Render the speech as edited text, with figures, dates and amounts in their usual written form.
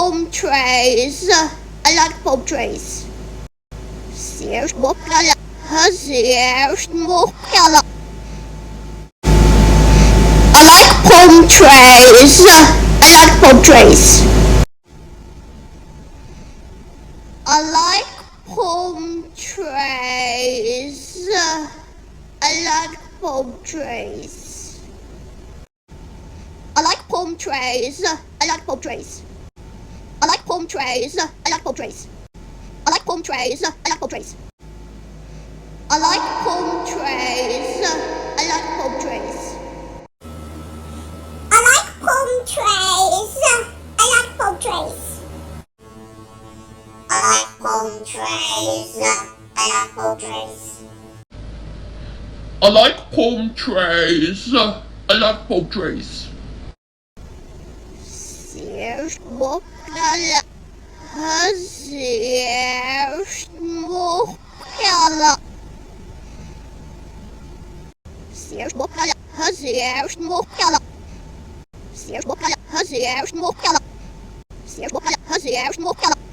palm trees. I like palm trees. Zeus Mokala. Zeus Mokala. I like palm trees. I like palm trees. I like palm trees. I like palm trees. I like palm trees. I like palm trees. I like palm trees. I like palm trees. I like palm trees. I like palm trees. I like palm trees. I like palm trees. I like palm trees. I like palm trees. I like palm trees. I like palm trees. I like palm trees. I like palm trees. Zeus Mokala. Zeus Mokala. Zeus Mokala. Zeus Mokala. Zeus Mokala. Zeus Mokala. Zeus Mokala. Zeus Mokala.